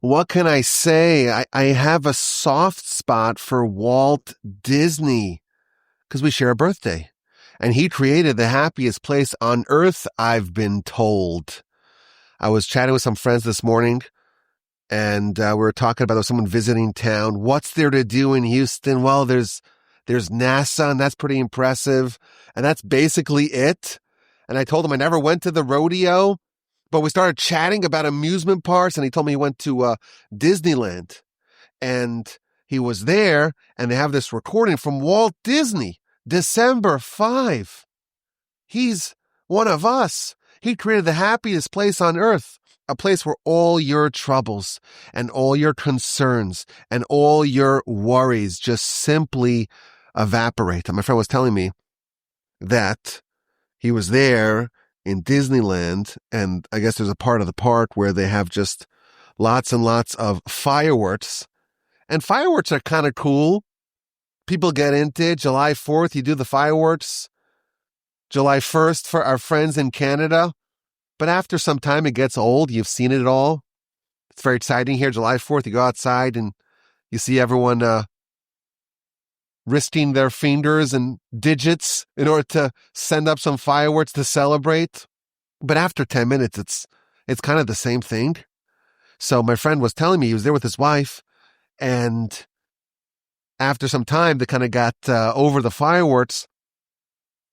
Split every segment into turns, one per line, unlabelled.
What can I say? I have a soft spot for Walt Disney because we share a birthday. And he created the happiest place on earth, I've been told. I was chatting with some friends this morning, and we were talking about someone visiting town. What's there to do in Houston? Well, there's NASA, and that's pretty impressive. And that's basically it. And I told him I never went to the rodeo, but we started chatting about amusement parks, and he told me he went to Disneyland. And he was there, and they have this recording from Walt Disney, December 5. He's one of us. He created the happiest place on earth, a place where all your troubles and all your concerns and all your worries just simply evaporate. And my friend was telling me that he was there in Disneyland, and I guess there's a part of the park where they have just lots and lots of fireworks. And fireworks are kind of cool. People get into it. July 4th, you do the fireworks. July 1st for our friends in Canada. But after some time, it gets old. You've seen it all. It's very exciting here. July 4th, you go outside and you see everyone risking their fingers and digits in order to send up some fireworks to celebrate. But after 10 minutes, it's kind of the same thing. So my friend was telling me he was there with his wife, and after some time, they kind of got over the fireworks.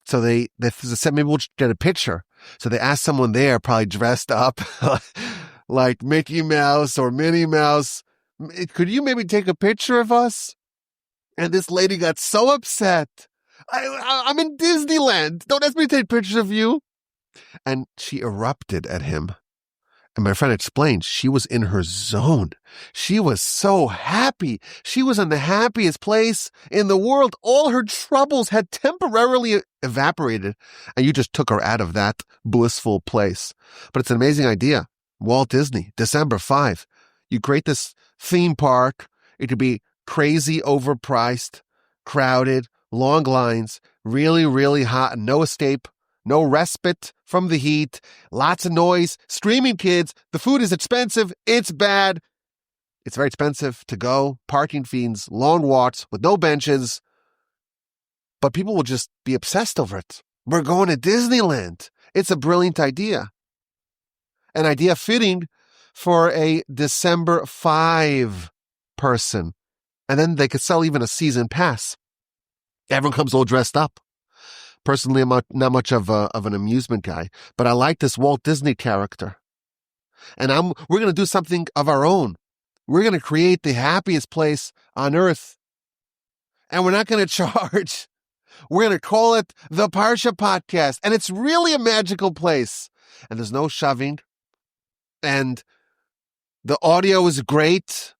So they said, maybe we'll get a picture. So they asked someone there, probably dressed up like Mickey Mouse or Minnie Mouse, could you maybe take a picture of us? And this lady got so upset. I'm in Disneyland. Don't ask me to take pictures of you. And she erupted at him. And my friend explained she was in her zone. She was so happy. She was in the happiest place in the world. All her troubles had temporarily evaporated, and you just took her out of that blissful place. But it's an amazing idea. Walt Disney, December 5. You create this theme park. It could be crazy overpriced, crowded, long lines, really, really hot, no escape. No respite from the heat, lots of noise, screaming kids. The food is expensive. It's bad. It's very expensive to go. Parking fees, long walks with no benches. But people will just be obsessed over it. We're going to Disneyland. It's a brilliant idea. An idea fitting for a December 5 person. And then they could sell even a season pass. Everyone comes all dressed up. Personally, I'm not much of an amusement guy, but I like this Walt Disney character. And we're going to do something of our own. We're going to create the happiest place on earth. And we're not going to charge. We're going to call it the Parsha Podcast. And it's really a magical place. And there's no shoving. And the audio is great,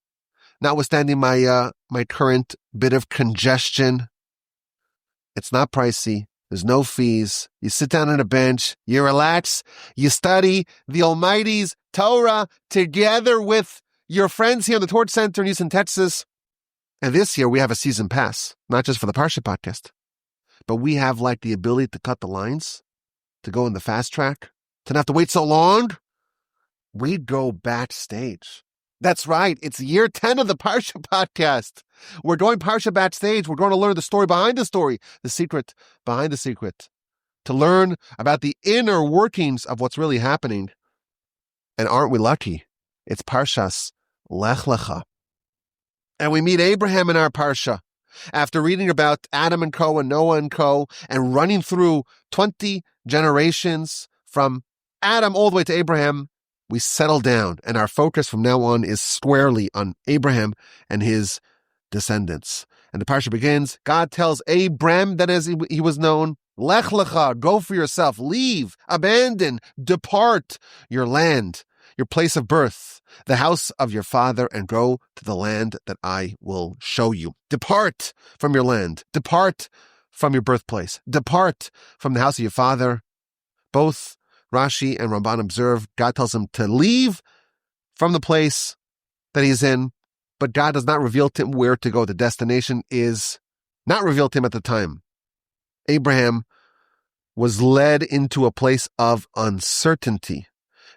notwithstanding my current bit of congestion. It's not pricey. There's no fees. You sit down on a bench, you relax, you study the Almighty's Torah together with your friends here in the Torch Center in Houston, Texas. And this year we have a season pass, not just for the Parsha Podcast, but we have like the ability to cut the lines, to go in the fast track, to not have to wait so long. We go backstage. That's right. It's year 10 of the Parsha Podcast. We're going Parsha backstage. We're going to learn the story behind the story, the secret behind the secret, to learn about the inner workings of what's really happening. And aren't we lucky? It's Parshas Lech Lecha. And we meet Abraham in our Parsha. After reading about Adam and Co. and Noah and Co. and running through 20 generations from Adam all the way to Abraham, we settle down, and our focus from now on is squarely on Abraham and his descendants. And the parsha begins. God tells Abram, that as he was known, Lech Lecha, go for yourself, leave, abandon, depart your land, your place of birth, the house of your father, and go to the land that I will show you. Depart from your land, depart from your birthplace, depart from the house of your father. Both Rashi and Ramban observe, God tells him to leave from the place that he's in, but God does not reveal to him where to go. The destination is not revealed to him at the time. Abraham was led into a place of uncertainty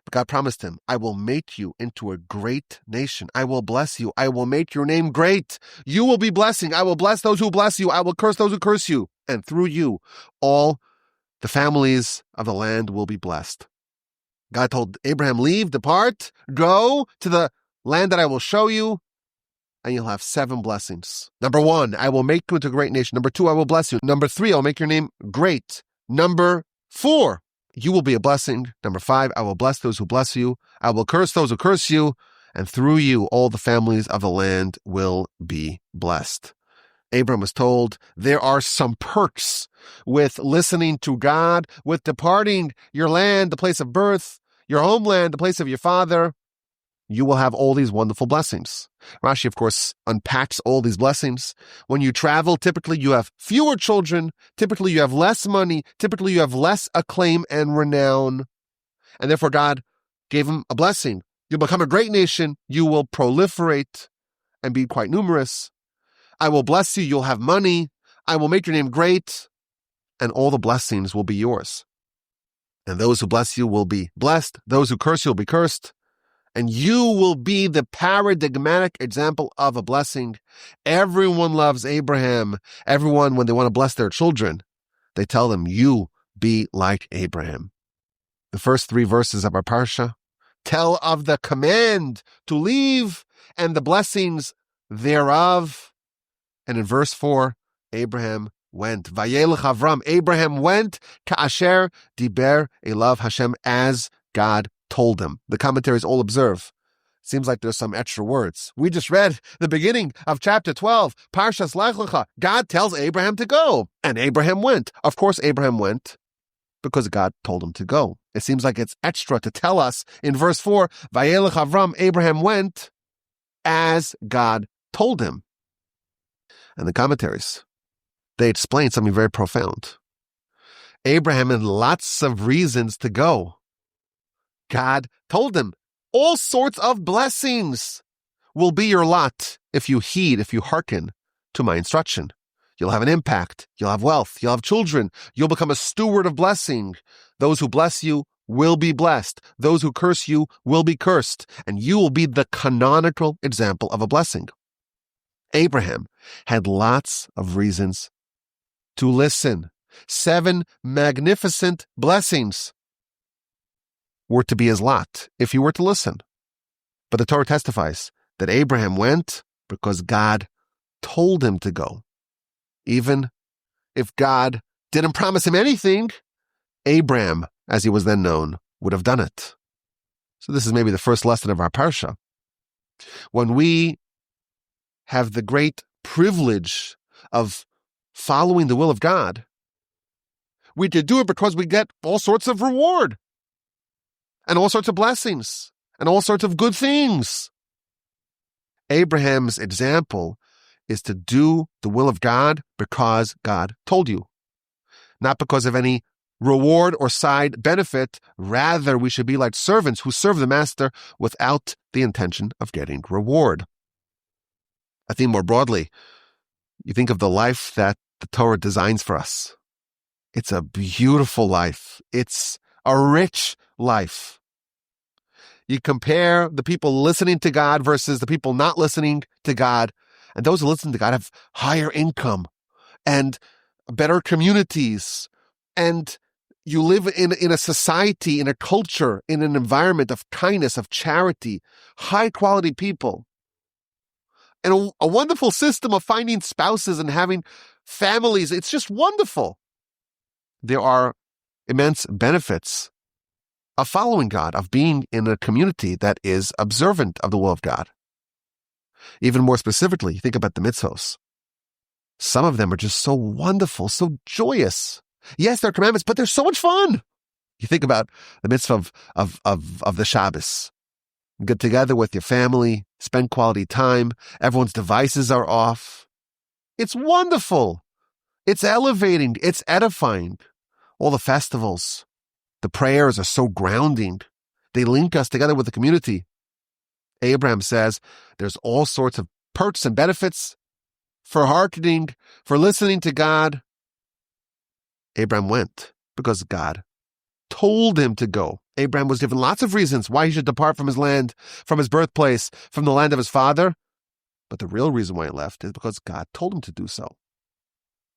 But God promised him, I will make you into a great nation. I will bless you. I will make your name great. You will be blessing. I will bless those who bless you. I will curse those who curse you. And through you, all the families of the land will be blessed. God told Abraham, leave, depart, go to the land that I will show you, and you'll have 7 blessings. Number 1, I will make you into a great nation. Number 2, I will bless you. Number 3, I'll make your name great. Number 4, you will be a blessing. Number 5, I will bless those who bless you. I will curse those who curse you. And through you, all the families of the land will be blessed. Abram was told there are some perks with listening to God, with departing your land, the place of birth, your homeland, the place of your father. You will have all these wonderful blessings. Rashi, of course, unpacks all these blessings. When you travel, typically you have fewer children. Typically you have less money. Typically you have less acclaim and renown. And therefore God gave him a blessing. You'll become a great nation. You will proliferate and be quite numerous. I will bless you. You'll have money. I will make your name great. And all the blessings will be yours. And those who bless you will be blessed. Those who curse you will be cursed. And you will be the paradigmatic example of a blessing. Everyone loves Abraham. Everyone, when they want to bless their children, they tell them, you be like Abraham. The first 3 verses of our parsha tell of the command to leave and the blessings thereof. And in verse 4, Abraham went. Vayelech Avram. Abraham went ka'asher diber elav Hashem, as God told him. The commentaries all observe. Seems like there's some extra words. We just read the beginning of chapter 12, Parshas Lecha. God tells Abraham to go, and Abraham went. Of course, Abraham went because God told him to go. It seems like it's extra to tell us in verse 4, Vayelech Avram, Abraham went as God told him. And the commentaries, they explain something very profound. Abraham had lots of reasons to go. God told him all sorts of blessings will be your lot if you heed, if you hearken to my instruction. You'll have an impact. You'll have wealth. You'll have children. You'll become a steward of blessing. Those who bless you will be blessed. Those who curse you will be cursed. And you will be the canonical example of a blessing. Abraham had lots of reasons to listen. 7 magnificent blessings were to be his lot if he were to listen. But the Torah testifies that Abraham went because God told him to go. Even if God didn't promise him anything, Abraham, as he was then known, would have done it. So this is maybe the first lesson of our parsha. When we have the great privilege of following the will of God, we can do it because we get all sorts of reward and all sorts of blessings and all sorts of good things. Abraham's example is to do the will of God because God told you, not because of any reward or side benefit. Rather, we should be like servants who serve the master without the intention of getting reward. I think more broadly, you think of the life that the Torah designs for us. It's a beautiful life. It's a rich life. You compare the people listening to God versus the people not listening to God, and those who listen to God have higher income and better communities, and you live in a society, in a culture, in an environment of kindness, of charity, high-quality people. And a wonderful system of finding spouses and having families. It's just wonderful. There are immense benefits of following God, of being in a community that is observant of the will of God. Even more specifically, think about the mitzvos. Some of them are just so wonderful, so joyous. Yes, they're commandments, but they're so much fun. You think about the mitzvah of the Shabbos. Get together with your family, spend quality time. Everyone's devices are off. It's wonderful. It's elevating. It's edifying. All the festivals, the prayers are so grounding. They link us together with the community. Abraham says there's all sorts of perks and benefits for hearkening, for listening to God. Abraham went because God told him to go. Abraham was given lots of reasons why he should depart from his land, from his birthplace, from the land of his father. But the real reason why he left is because God told him to do so.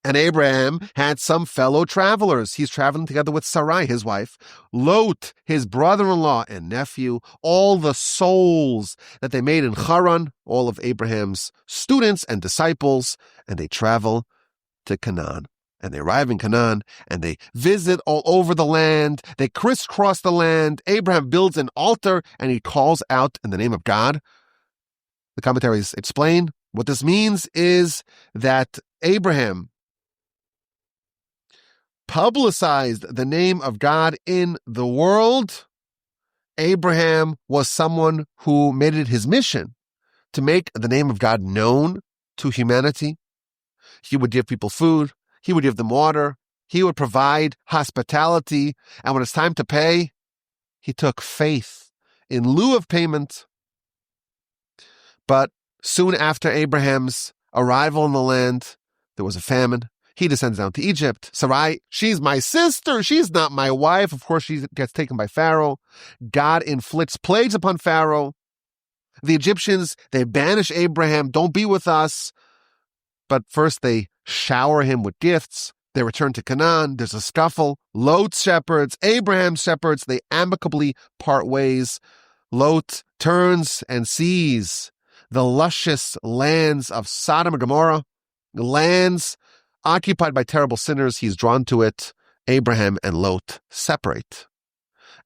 And Abraham had some fellow travelers. He's traveling together with Sarai, his wife, Lot, his brother-in-law and nephew, all the souls that they made in Haran, all of Abraham's students and disciples, and they travel to Canaan. And they arrive in Canaan, and they visit all over the land. They crisscross the land. Abraham builds an altar, and he calls out in the name of God. The commentaries explain what this means is that Abraham publicized the name of God in the world. Abraham was someone who made it his mission to make the name of God known to humanity. He would give people food. He would give them water. He would provide hospitality. And when it's time to pay, he took faith in lieu of payment. But soon after Abraham's arrival in the land, there was a famine. He descends down to Egypt. Sarai, she's my sister. She's not my wife. Of course, she gets taken by Pharaoh. God inflicts plagues upon Pharaoh. The Egyptians, they banish Abraham. Don't be with us. But first they shower him with gifts. They return to Canaan. There's a scuffle. Lot's shepherds, Abraham's shepherds, they amicably part ways. Lot turns and sees the luscious lands of Sodom and Gomorrah, lands occupied by terrible sinners. He's drawn to it. Abraham and Lot separate.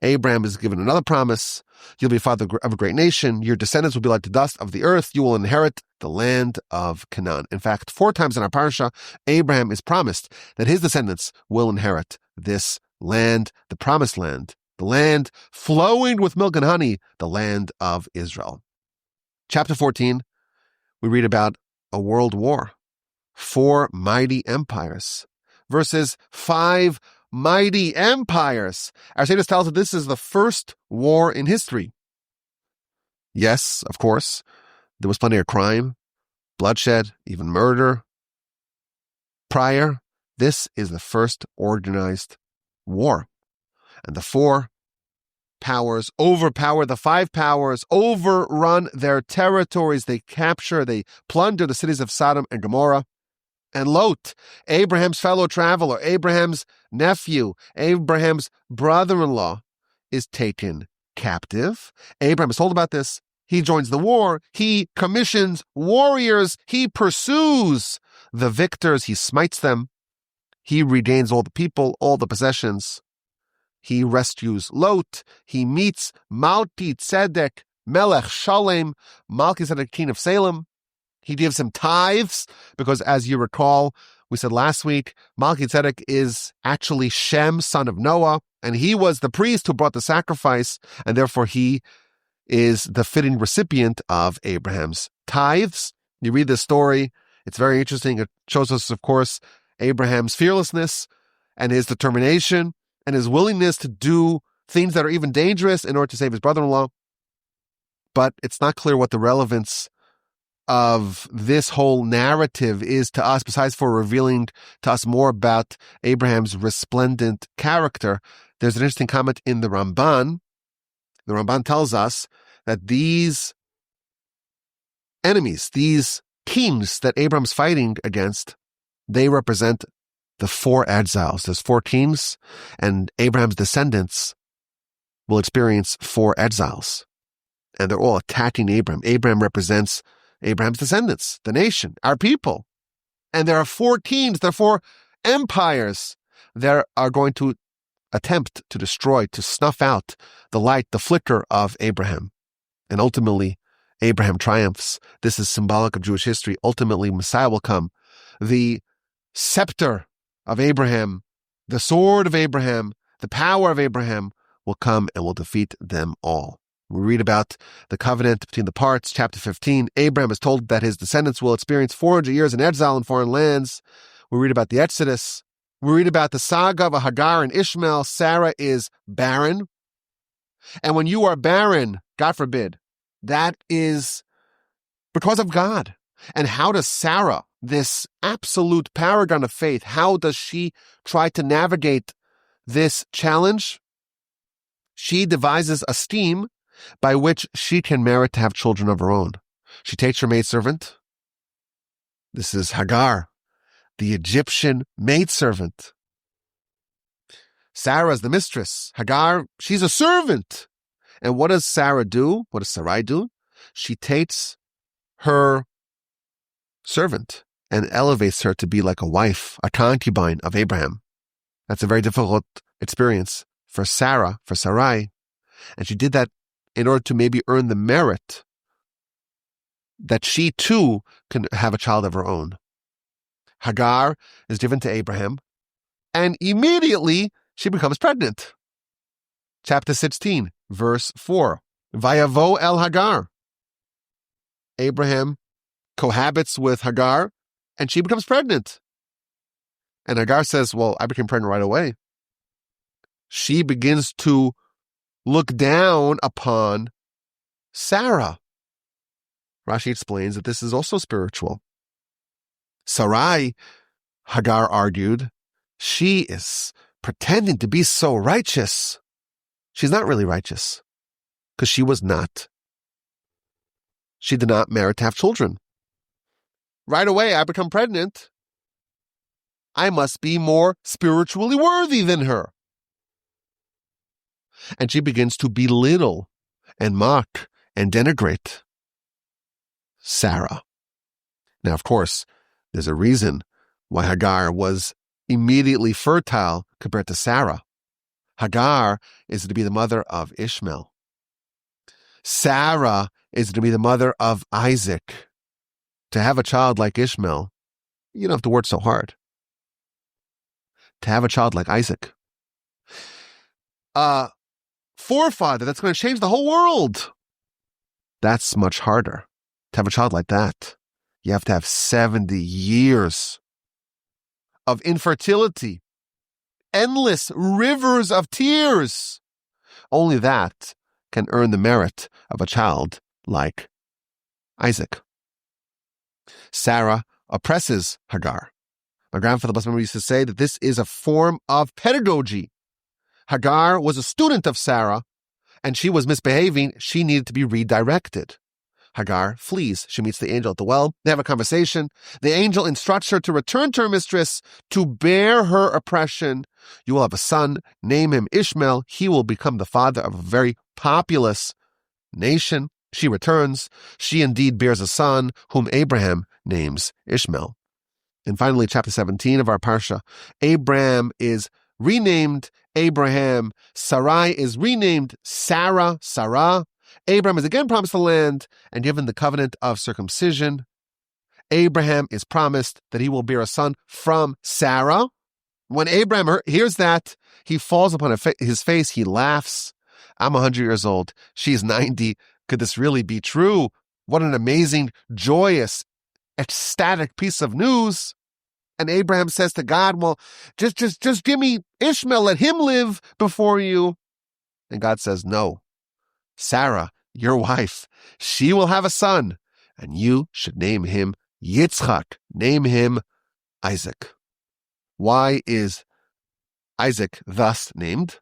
Abraham is given another promise. You'll be father of a great nation. Your descendants will be like the dust of the earth. You will inherit the land of Canaan. In fact, 4 times in our parsha, Abraham is promised that his descendants will inherit this land, the promised land, the land flowing with milk and honey, the land of Israel. Chapter 14, we read about a world war, 4 mighty empires versus 5 mighty empires. Our sages tells us this is the first war in history. Yes, of course, there was plenty of crime, bloodshed, even murder. Prior, this is the first organized war. And the 4 powers overpower the 5 powers, overrun their territories. They capture, they plunder the cities of Sodom and Gomorrah. And Lot, Abraham's fellow traveler, Abraham's nephew, Abraham's brother-in-law, is taken captive. Abraham is told about this. He joins the war. He commissions warriors. He pursues the victors. He smites them. He regains all the people, all the possessions. He rescues Lot. He meets Melchizedek, Melech Shalem, Melchizedek, king of Salem. He gives him tithes because, as you recall, we said last week, Melchizedek is actually Shem, son of Noah, and he was the priest who brought the sacrifice, and therefore he is the fitting recipient of Abraham's tithes. You read this story, it's very interesting. It shows us, of course, Abraham's fearlessness and his determination and his willingness to do things that are even dangerous in order to save his brother-in-law. But it's not clear what the relevance of this whole narrative is to us, besides for revealing to us more about Abraham's resplendent character. There's an interesting comment in the Ramban. The Ramban tells us that these enemies, these kings that Abraham's fighting against, they represent the 4 exiles. There's 4 kings, and Abraham's descendants will experience 4 exiles. And they're all attacking Abraham. Abraham represents Abraham's descendants, the nation, our people. And there are 4 kings, there are 4 empires that are going to attempt to destroy, to snuff out the light, the flicker of Abraham. And ultimately, Abraham triumphs. This is symbolic of Jewish history. Ultimately, Messiah will come. The scepter of Abraham, the sword of Abraham, the power of Abraham will come and will defeat them all. We read about the covenant between the parts, chapter 15. Abraham is told that his descendants will experience 400 years in exile in foreign lands. We read about the Exodus. We read about the saga of Hagar and Ishmael. Sarah is barren. And when you are barren, God forbid, that is because of God. And how does Sarah, this absolute paragon of faith, how does she try to navigate this challenge? she devises a scheme by which she can merit to have children of her own. She takes her maidservant. This is Hagar, the Egyptian maidservant. Sarah is the mistress. Hagar, she's a servant. And what does Sarah do? What does Sarai do? She takes her servant and elevates her to be like a wife, a concubine of Abraham. That's a very difficult experience for Sarah, for Sarai. And she did that in order to maybe earn the merit that she too can have a child of her own. Hagar is given to Abraham, and immediately she becomes pregnant. Chapter 16, verse 4. Vayavo el Hagar. Abraham cohabits with Hagar, and she becomes pregnant. And Hagar says, well, I became pregnant right away. She begins to look down upon Sarah. Rashi explains that this is also spiritual. Sarai, Hagar argued, she is pretending to be so righteous. She's not really righteous, because she was not. She did not merit to have children. Right away, I become pregnant. I must be more spiritually worthy than her. And she begins to belittle and mock and denigrate Sarah. Now, of course, there's a reason why Hagar was immediately fertile compared to Sarah. Hagar is to be the mother of Ishmael. Sarah is to be the mother of Isaac. To have a child like Ishmael, you don't have to work so hard. To have a child like Isaac, a forefather that's going to change the whole world, that's much harder. To have a child like that, you have to have 70 years of infertility, endless rivers of tears. Only that can earn the merit of a child like Isaac. Sarah oppresses Hagar. My grandfather, blessed memory, used to say that this is a form of pedagogy. Hagar was a student of Sarah, and she was misbehaving. She needed to be redirected. Hagar flees. She meets the angel at the well. They have a conversation. The angel instructs her to return to her mistress, to bear her oppression. You will have a son. Name him Ishmael. He will become the father of a very populous nation. She returns. She indeed bears a son, whom Abraham names Ishmael. And finally, chapter 17 of our parsha, Abraham is renamed Abraham. Sarai is renamed Sarah. Abraham is again promised the land and given the covenant of circumcision. Abraham is promised that he will bear a son from Sarah. When Abraham hears that, he falls upon his face. He laughs. I'm 100 years old. She's 90. Could this really be true? What an amazing, joyous, ecstatic piece of news. And Abraham says to God, well, just give me Ishmael, let him live before you. And God says, no. Sarah, your wife, she will have a son, and you should name him Yitzchak. Name him Isaac. Why is Isaac thus named?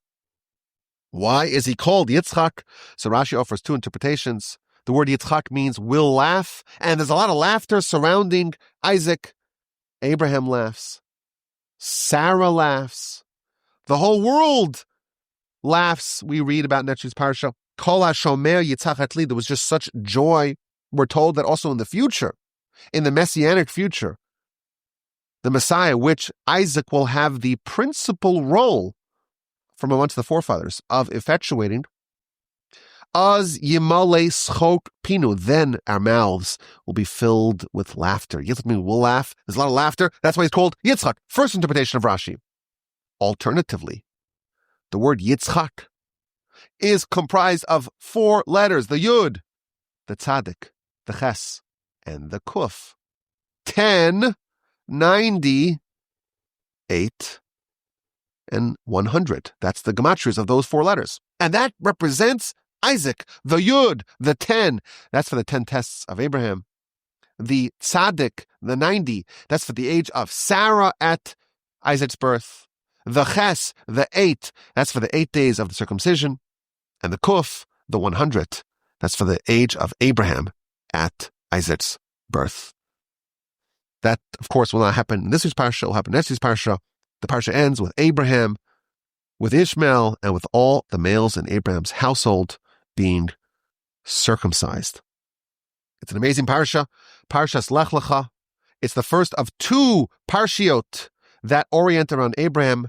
Why is he called Yitzchak? So Rashi offers two interpretations. The word Yitzchak means will laugh, and there's a lot of laughter surrounding Isaac. Abraham laughs. Sarah laughs. The whole world laughs. We read about next week's parsha. Kol HaShomer Yitzchak Hatli. There was just such joy. We're told that also in the future, in the messianic future, the Messiah, which Isaac will have the principal role from amongst the forefathers of effectuating, Az Yimale Schok Pinu, then our mouths will be filled with laughter. Yitzchak means we'll laugh. There's a lot of laughter. That's why he's called Yitzchak. First interpretation of Rashi. Alternatively, the word Yitzchak is comprised of 4 letters, the Yud, the Tzadik, the Ches, and the Kuf. 10, 90, 8, and 100. That's the gematrias of those 4 letters. And that represents Isaac, the Yud, the 10. That's for the 10 tests of Abraham. The Tzaddik, the 90. That's for the age of Sarah at Isaac's birth. The Ches, the 8. That's for the 8 days of the circumcision. And the Kuf, the 100, that's for the age of Abraham at Isaac's birth. That, of course, will not happen in this week's parsha. It will happen next week's parsha. The parsha ends with Abraham, with Ishmael, and with all the males in Abraham's household being circumcised. It's an amazing parsha, Parshas Lech Lecha. It's the first of two parshiot that orient around Abraham.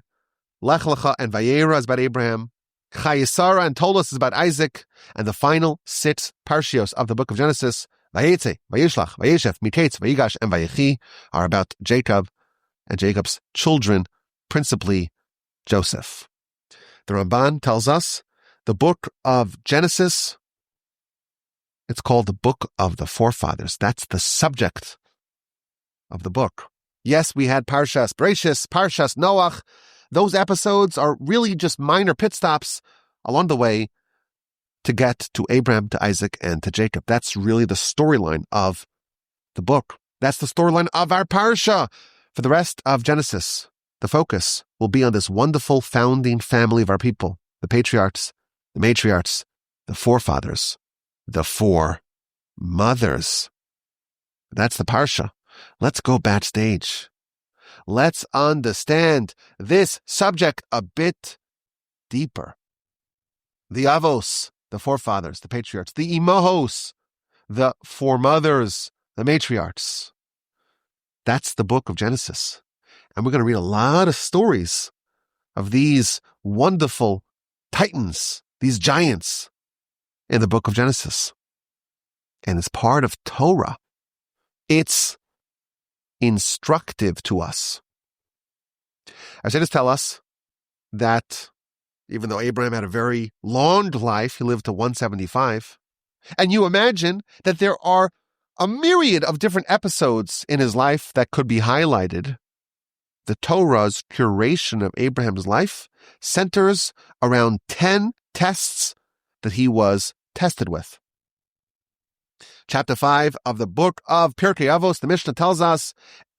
Lech Lecha and Vayera is about Abraham. Chayesara and Tolos is about Isaac. And the final 6 parshios of the book of Genesis, Vayetze, Vayishlach, Vayeshef, Miketz, Vayigash, and Vayechi, are about Jacob and Jacob's children, principally Joseph. The Ramban tells us the book of Genesis, it's called the book of the forefathers. That's the subject of the book. Yes, we had Parshas Bereshis, Parshas Noach. Those episodes are really just minor pit stops along the way to get to Abraham, to Isaac, and to Jacob. That's really the storyline of the book. That's the storyline of our parsha. For the rest of Genesis, the focus will be on this wonderful founding family of our people, the patriarchs, the matriarchs, the forefathers, the foremothers. That's the parsha. Let's go backstage. Let's understand this subject a bit deeper. The avos, the forefathers, the patriarchs, the imahos, the foremothers, the matriarchs. That's the book of Genesis. And we're going to read a lot of stories of these wonderful titans, these giants in the book of Genesis. And it's part of Torah. It's instructive to us. Our sages tell us that even though Abraham had a very long life, he lived to 175, and you imagine that there are a myriad of different episodes in his life that could be highlighted. The Torah's curation of Abraham's life centers around 10 tests that he was tested with. Chapter 5 of the book of Pirkei Avos, the Mishnah tells us,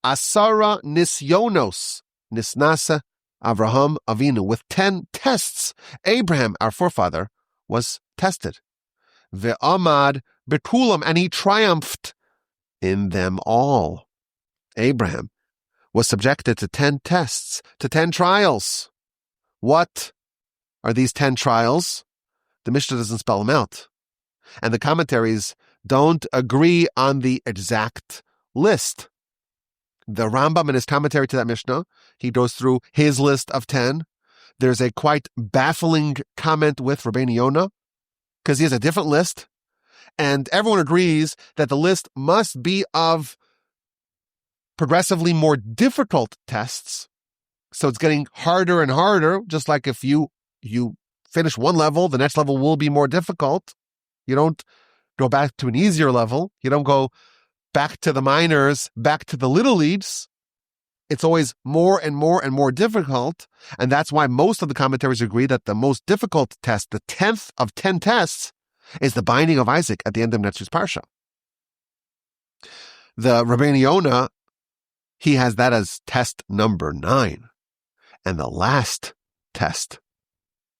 Asara nisyonos nisnasa Avraham Avinu. With 10 tests, Abraham, our forefather, was tested. Ve'amad bekulam, and he triumphed in them all. Abraham was subjected to 10 tests, to 10 trials. What are these 10 trials? The Mishnah doesn't spell them out. And the commentaries don't agree on the exact list. The Rambam, in his commentary to that Mishnah, he goes through his list of 10. There's a quite baffling comment with Rabbeinu Yonah, because he has a different list, and everyone agrees that the list must be of progressively more difficult tests. So it's getting harder and harder, just like if you finish one level, the next level will be more difficult. You don't go back to an easier level. You don't go back to the minors, back to the little leagues. It's always more and more and more difficult. And that's why most of the commentaries agree that the most difficult test, the 10th of 10 tests, is the binding of Isaac at the end of next week's parsha. The Rabbeinu Yonah, he has that as test number 9. And the last test,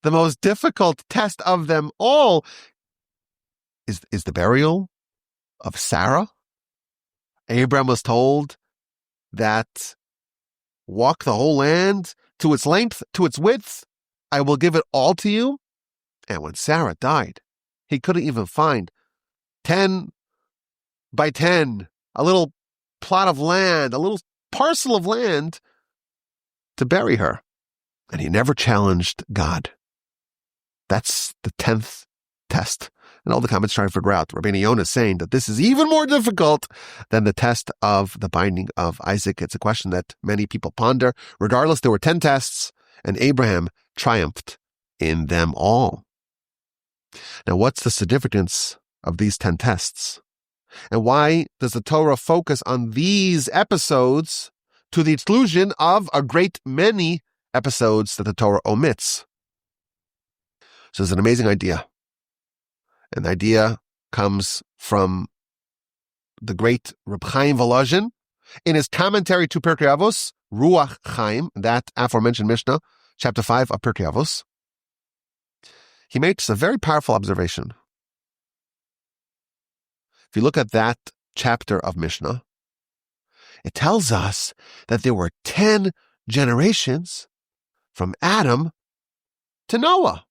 the most difficult test of them all, is the burial of Sarah. Abraham was told that walk the whole land to its length, to its width. I will give it all to you. And when Sarah died, he couldn't even find 10 by 10, a little plot of land, a little parcel of land to bury her. And he never challenged God. That's the 10th test. And all the comments try to figure out, Rabbeinu Yonah is saying that this is even more difficult than the test of the binding of Isaac. It's a question that many people ponder. Regardless, there were 10 tests, and Abraham triumphed in them all. Now, what's the significance of these 10 tests? And why does the Torah focus on these episodes to the exclusion of a great many episodes that the Torah omits? So it's an amazing idea. And the idea comes from the great Reb Chaim Volozhin in his commentary to Pirkei Avos, Ruach Chaim, that aforementioned Mishnah, chapter 5 of Pirkei Avos. he makes a very powerful observation. If you look at that chapter of Mishnah, it tells us that there were 10 generations from Adam to Noah.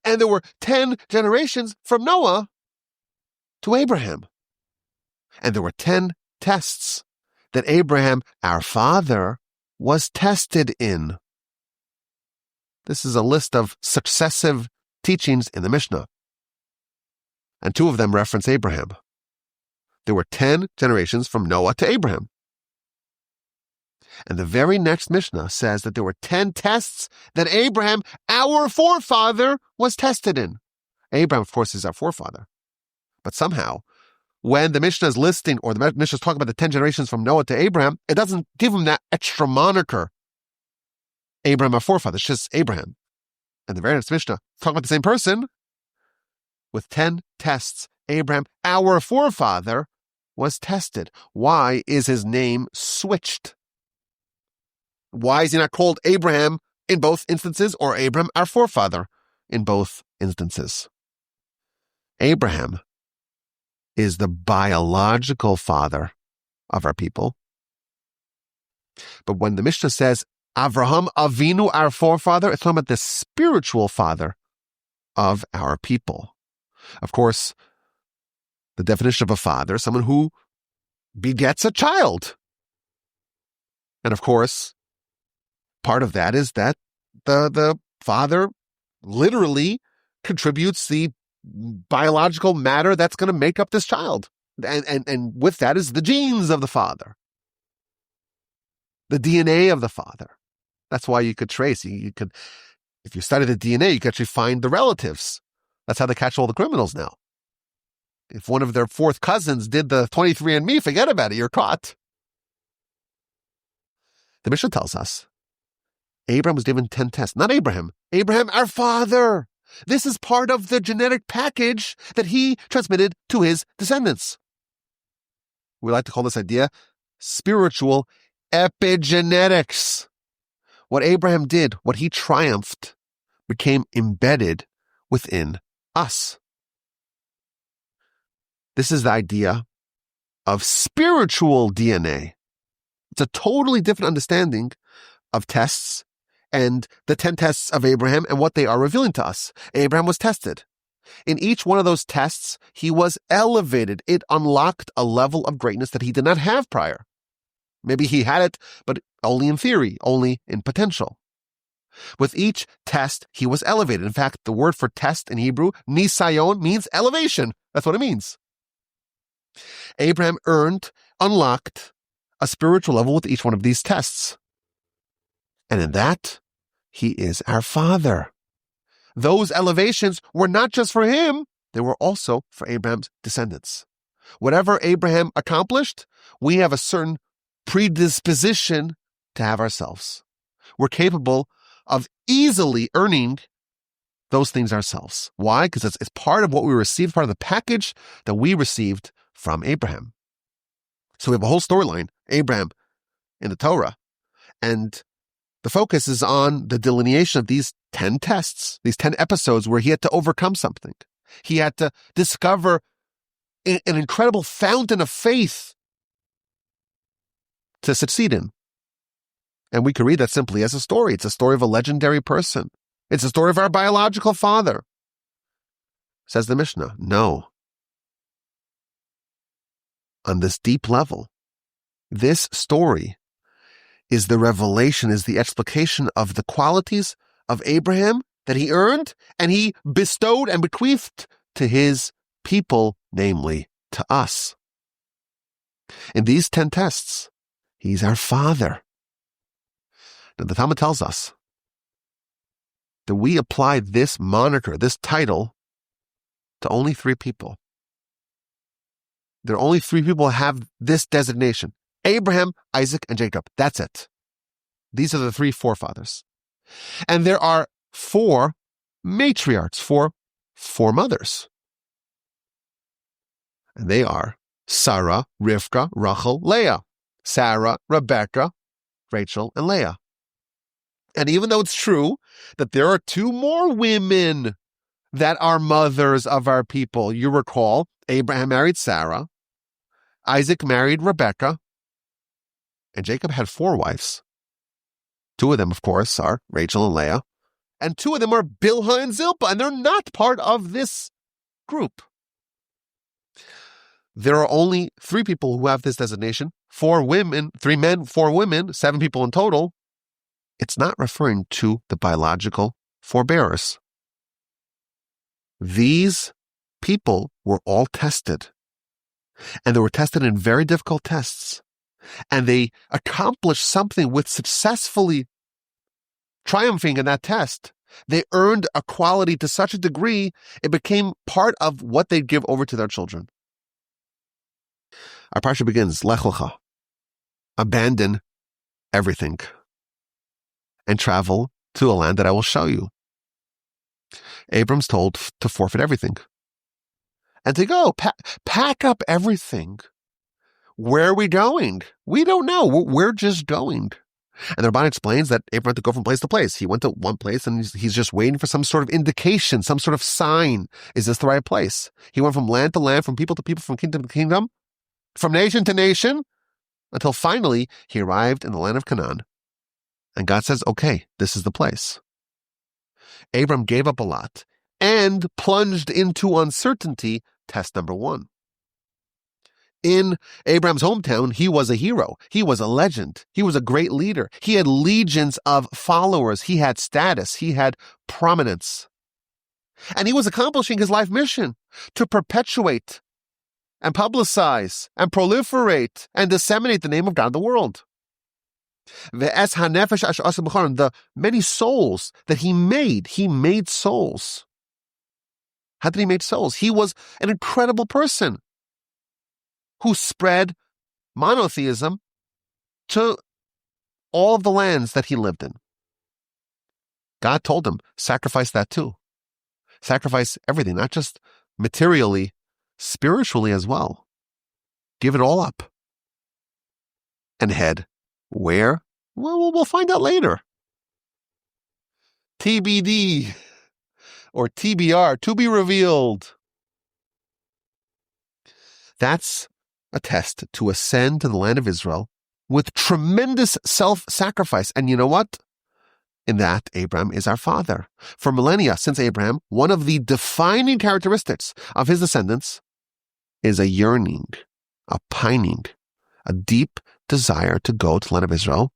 And there were 10 generations from Noah to Abraham. And there were 10 tests that Abraham, our father, was tested in. This is a list of successive teachings in the Mishnah. And 2 of them reference Abraham. There were 10 generations from Noah to Abraham. And the very next Mishnah says that there were 10 tests that Abraham, our forefather, was tested in. Abraham, of course, is our forefather. But somehow, when the Mishnah is listing, or the Mishnah is talking about the 10 generations from Noah to Abraham, it doesn't give him that extra moniker. Abraham, our forefather. It's just Abraham. And the very next Mishnah, talking about the same person, with 10 tests, Abraham, our forefather, was tested. Why is his name switched? Why is he not called Abraham in both instances, or Abraham, our forefather, in both instances? Abraham is the biological father of our people. But when the Mishnah says, Avraham Avinu, our forefather, it's talking about the spiritual father of our people. Of course, the definition of a father is someone who begets a child. And of course, part of that is that the father literally contributes the biological matter that's going to make up this child. And with that is the genes of the father, the DNA of the father. That's why you could trace. You could, if you study the DNA, you could actually find the relatives. That's how they catch all the criminals now. If one of their 4th cousins did the 23andMe, forget about it, you're caught. The Mishnah tells us Abraham was given 10 tests. Not Abraham. Abraham, our father. This is part of the genetic package that he transmitted to his descendants. We like to call this idea spiritual epigenetics. What Abraham did, what he triumphed, became embedded within us. This is the idea of spiritual DNA. It's a totally different understanding of tests and the 10 tests of Abraham and what they are revealing to us. Abraham was tested. In each one of those tests, he was elevated. It unlocked a level of greatness that he did not have prior. Maybe he had it, but only in theory, only in potential. With each test, he was elevated. In fact, the word for test in Hebrew, nisayon, means elevation. That's what it means. Abraham unlocked a spiritual level with each one of these tests. And in that, he is our father. Those elevations were not just for him, they were also for Abraham's descendants. Whatever Abraham accomplished, we have a certain predisposition to have ourselves. We're capable of easily earning those things ourselves. Why? Because it's part of what we received, part of the package that we received from Abraham. So we have a whole storyline, Abraham in the Torah, and the focus is on the delineation of these 10 tests, these 10 episodes where he had to overcome something. He had to discover an incredible fountain of faith to succeed in. And we could read that simply as a story. It's a story of a legendary person. It's a story of our biological father. Says the Mishnah, no. On this deep level, this story is the revelation, is the explication of the qualities of Abraham that he earned and he bestowed and bequeathed to his people, namely to us. In these 10 tests, he's our father. Now, the Talmud tells us that we apply this moniker, this title, to only 3 people. There are only 3 people who have this designation: Abraham, Isaac, and Jacob. That's it. These are the 3 forefathers. And there are 4 matriarchs, 4 foremothers. And they are Sarah, Rivka, Rachel, Leah. Sarah, Rebecca, Rachel, and Leah. And even though it's true that there are two more women that are mothers of our people, you recall, Abraham married Sarah, Isaac married Rebekah, and Jacob had 4 wives. 2 of them, of course, are Rachel and Leah, and 2 of them are Bilhah and Zilpah, and they're not part of this group. There are only 3 people who have this designation, 4 women, 3 men, 4 women, 7 people in total. It's not referring to the biological forebearers. These people were all tested, and they were tested in very difficult tests, and they accomplished something with successfully triumphing in that test. They earned a quality to such a degree, it became part of what they'd give over to their children. Our parsha begins, Lech Lecha, abandon everything and travel to a land that I will show you. Abram's told to forfeit everything and to go, pack up everything. Where are we going? We don't know. We're just going. And the Ramban explains that Abram had to go from place to place. He went to one place and he's just waiting for some sort of indication, some sort of sign. Is this the right place? He went from land to land, from people to people, from kingdom to kingdom, from nation to nation, until finally he arrived in the land of Canaan. And God says, okay, this is the place. Abram gave up a lot and plunged into uncertainty, test number 1. In Abram's hometown, he was a hero. He was a legend. He was a great leader. He had legions of followers. He had status. He had prominence. And he was accomplishing his life mission to perpetuate and publicize and proliferate and disseminate the name of God in the world. The many souls that he made souls. How did he make souls? He was an incredible person who spread monotheism to all of the lands that he lived in. God told him, sacrifice that too. Sacrifice everything, not just materially, spiritually as well. Give it all up. And head where? Well, we'll find out later. TBD or TBR, to be revealed. That's a test to ascend to the land of Israel with tremendous self-sacrifice. And you know what? In that, Abraham is our father. For millennia since Abraham, one of the defining characteristics of his descendants is a yearning, a pining, a deep desire to go to the land of Israel,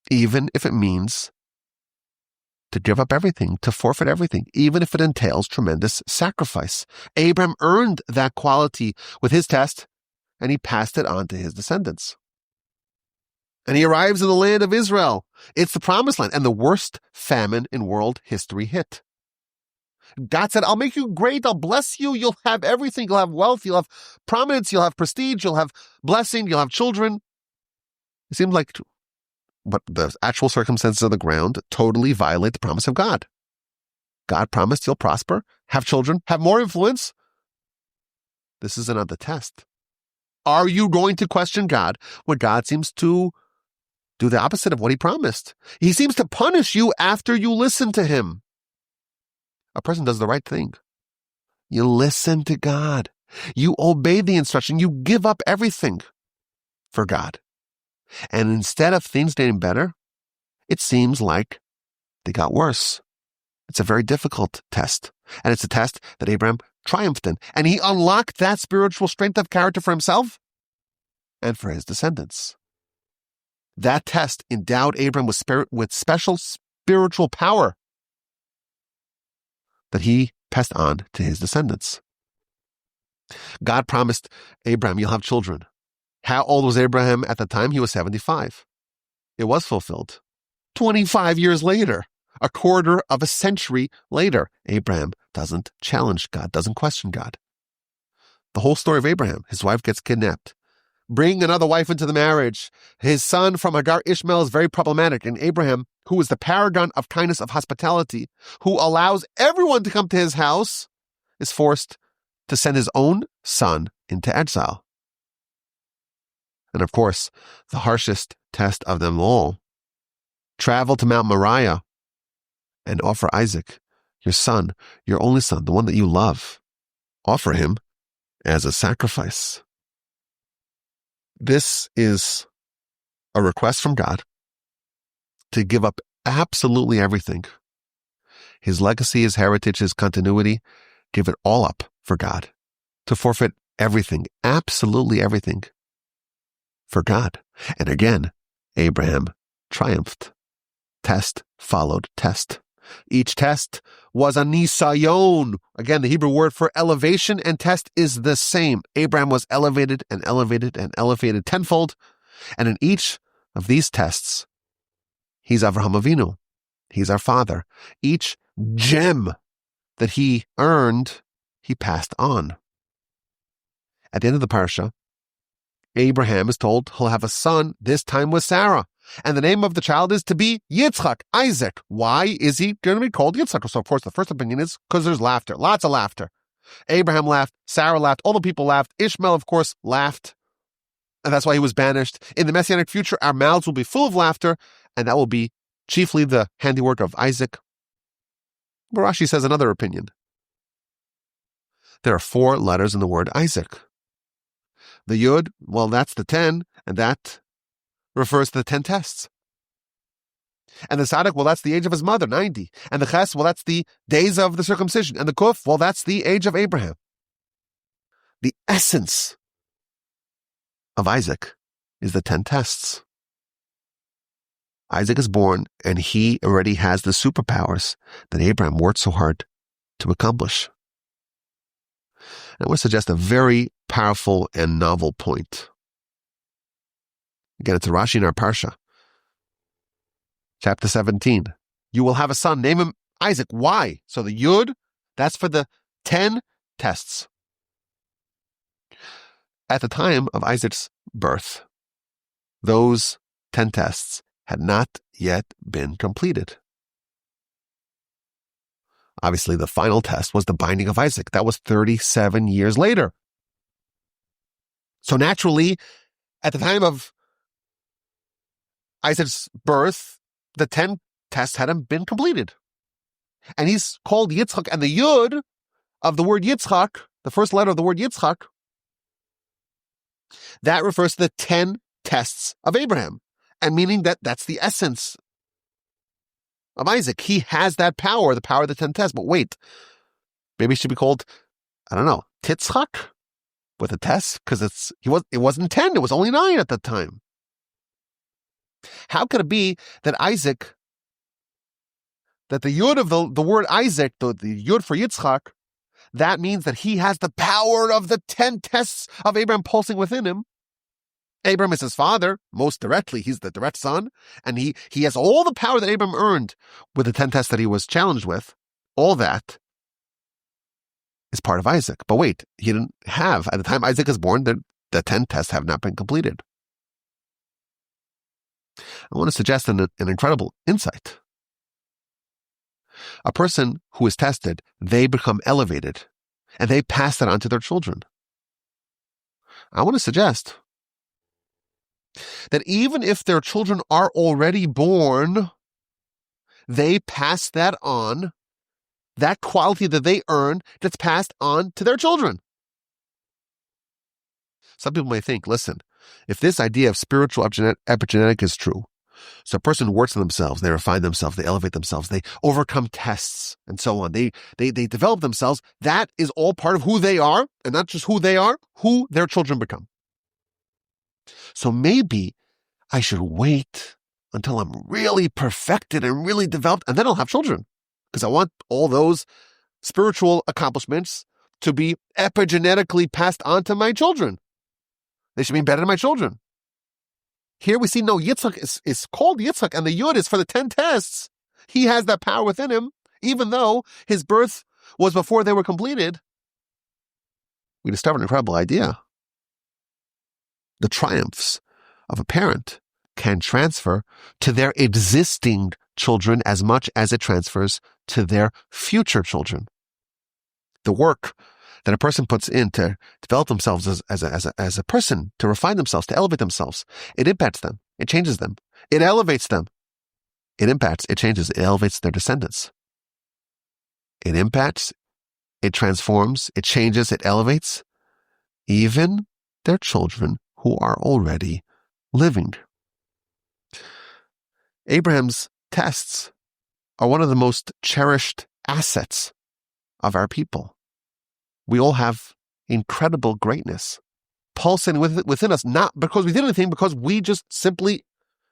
even if it means to give up everything, to forfeit everything, even if it entails tremendous sacrifice. Abraham earned that quality with his test, and he passed it on to his descendants. And he arrives in the land of Israel. It's the promised land, and the worst famine in world history hit. God said, I'll make you great, I'll bless you, you'll have everything, you'll have wealth, you'll have prominence, you'll have prestige, you'll have blessing, you'll have children. It seems like but the actual circumstances of the ground totally violate the promise of God. God promised you'll prosper, have children, have more influence. This is another test. Are you going to question God when God seems to do the opposite of what he promised? He seems to punish you after you listen to him. A person does the right thing. You listen to God. You obey the instruction. You give up everything for God. And instead of things getting better, it seems like they got worse. It's a very difficult test. And it's a test that Abraham triumphed in. And he unlocked that spiritual strength of character for himself and for his descendants. That test endowed Abraham with special spiritual power that he passed on to his descendants. God promised Abraham, you'll have children. How old was Abraham at the time? He was 75. It was fulfilled. 25 years later, a quarter of a century later, Abraham doesn't challenge God, doesn't question God. The whole story of Abraham, his wife gets kidnapped. Bring another wife into the marriage. His son from Hagar, Ishmael, is very problematic. And Abraham, who is the paragon of kindness, of hospitality, who allows everyone to come to his house, is forced to send his own son into exile. And of course, the harshest test of them all travel to Mount Moriah and offer Isaac, your son, your only son, the one that you love. Offer him as a sacrifice. This is a request from God to give up absolutely everything. His legacy, his heritage, his continuity, give it all up for God. To forfeit everything, absolutely everything, for God. And again, Abraham triumphed. Test followed test. Each test was a nisayon. Again, the Hebrew word for elevation and test is the same. Abraham was elevated and elevated and elevated tenfold. And in each of these tests, he's Avraham Avinu. He's our father. Each gem that he earned, he passed on. At the end of the parsha, Abraham is told he'll have a son, this time with Sarah. And the name of the child is to be Yitzchak, Isaac. Why is he going to be called Yitzchak? So, of course, the first opinion is because there's laughter, lots of laughter. Abraham laughed, Sarah laughed, all the people laughed. Ishmael, of course, laughed. And that's why he was banished. In the Messianic future, our mouths will be full of laughter, and that will be chiefly the handiwork of Isaac. But Rashi says another opinion. There are 4 letters in the word Isaac. The Yud, well, that's the 10, and that refers to the 10 tests. And the Tzaddik, well, that's the age of his mother, 90. And the Ches, well, that's the days of the circumcision. And the Kuf, well, that's the age of Abraham. The essence of Isaac is the 10 tests. Isaac is born, and he already has the superpowers that Abraham worked so hard to accomplish. And I want to suggest a very powerful and novel point. Again, it's a Rashi in our Parsha. Chapter 17. You will have a son, name him Isaac. Why? So the Yud, that's for the 10 tests. At the time of Isaac's birth, those 10 tests had not yet been completed. Obviously, the final test was the binding of Isaac. That was 37 years later. So naturally, at the time of Isaac's birth, the 10 tests hadn't been completed. And he's called Yitzchak, and the Yud of the word Yitzchak, the first letter of the word Yitzchak, that refers to the 10 tests of Abraham, and meaning that that's the essence of Isaac. He has that power, the power of the 10 tests. But wait, maybe it should be called, I don't know, Titzchak with a test, because it wasn't 10, it was only 9 at the time. How could it be that Isaac, that the Yud of the word Isaac, the Yud for Yitzchak, that means that he has the power of the 10 tests of Abraham pulsing within him. Abraham is his father, most directly. He's the direct son, and he has all the power that Abraham earned with the 10 tests that he was challenged with. All that is part of Isaac. But wait, he didn't have, at the time Isaac is born, the 10 tests have not been completed. I want to suggest an incredible insight. A person who is tested, they become elevated, and they pass that on to their children. I want to suggest that even if their children are already born, they pass that on, that quality that they earn, that's passed on to their children. Some people may think, listen, if this idea of spiritual epigenetic is true, so a person works on themselves, they refine themselves, they elevate themselves, they overcome tests, and so on. They develop themselves. That is all part of who they are, and not just who they are, who their children become. So maybe I should wait until I'm really perfected and really developed, and then I'll have children, because I want all those spiritual accomplishments to be epigenetically passed on to my children. They should be better than my children. Here we see, no, Yitzchak is called Yitzchak, and the Yud is for the 10 tests. He has that power within him, even though his birth was before they were completed. We discovered an incredible idea. The triumphs of a parent can transfer to their existing children as much as it transfers to their future children. The work that a person puts in to develop themselves as a person, to refine themselves, to elevate themselves, it impacts them, it changes them, it elevates them. It impacts, it changes, it elevates their descendants. It impacts, it transforms, it changes, it elevates even their children who are already living. Abraham's tests are one of the most cherished assets of our people. We all have incredible greatness pulsating within us, not because we did anything, because we just simply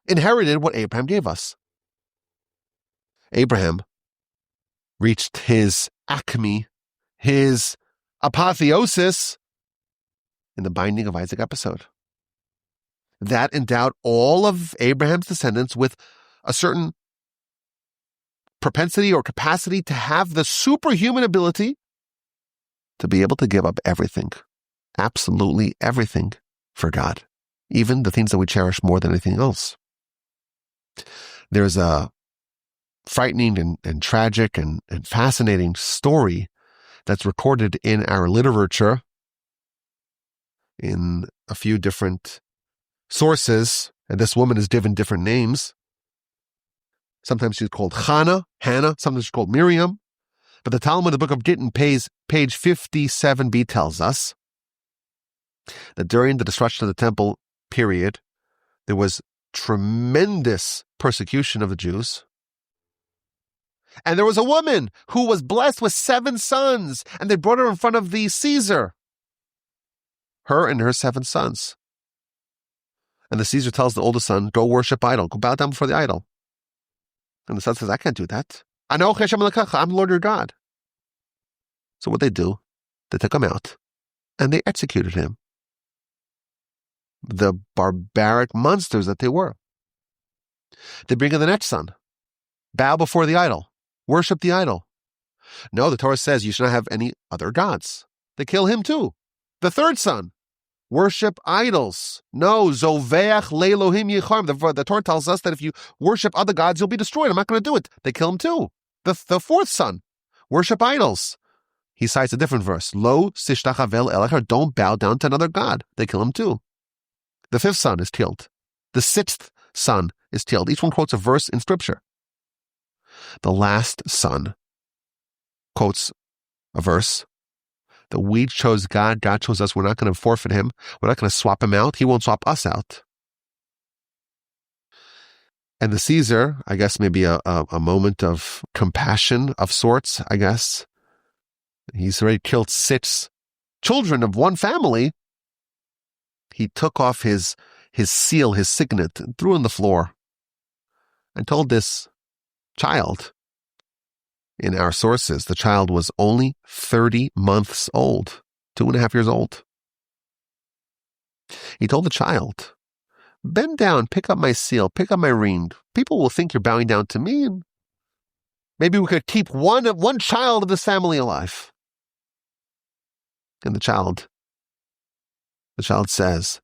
inherited what Abraham gave us. Abraham reached his acme, his apotheosis in the binding of Isaac episode. That endowed all of Abraham's descendants with a certain propensity or capacity to have the superhuman ability to be able to give up everything, absolutely everything, for God, even the things that we cherish more than anything else. There's a frightening and tragic and fascinating story that's recorded in our literature in a few different sources, and this woman is given different names. Sometimes she's called Hannah, sometimes she's called Miriam. But the Talmud, the book of Gittin, page 57b tells us that during the destruction of the temple period, there was tremendous persecution of the Jews. And there was a woman who was blessed with 7 sons, and they brought her in front of the Caesar, her and her 7 sons. And the Caesar tells the oldest son, go worship idol, go bow down before the idol. And the son says, I can't do that. I'm the Lord your God. So what they do, they took him out and they executed him. The barbaric monsters that they were. They bring in the next son, bow before the idol, worship the idol. No, the Torah says you should not have any other gods. They kill him too. The third son, worship idols. No, zoveach le'elohim yicham. The Torah tells us that if you worship other gods, you'll be destroyed. I'm not going to do it. They kill him too. The fourth son, worship idols. He cites a different verse. Lo sishtachavel elecha. Don't bow down to another god. They kill him too. The 5th son is killed. The 6th son is killed. Each one quotes a verse in Scripture. The last son quotes a verse that we chose God, God chose us. We're not going to forfeit him. We're not going to swap him out. He won't swap us out. And the Caesar, I guess maybe a moment of compassion of sorts, I guess. He's already killed 6 children of one family. He took off his seal, his signet, and threw it on the floor and told this child, in our sources, the child was only 30 months old, 2.5 years old. He told the child, bend down, pick up my seal, pick up my ring. People will think you're bowing down to me. And maybe we could keep one child of this family alive. And the child says,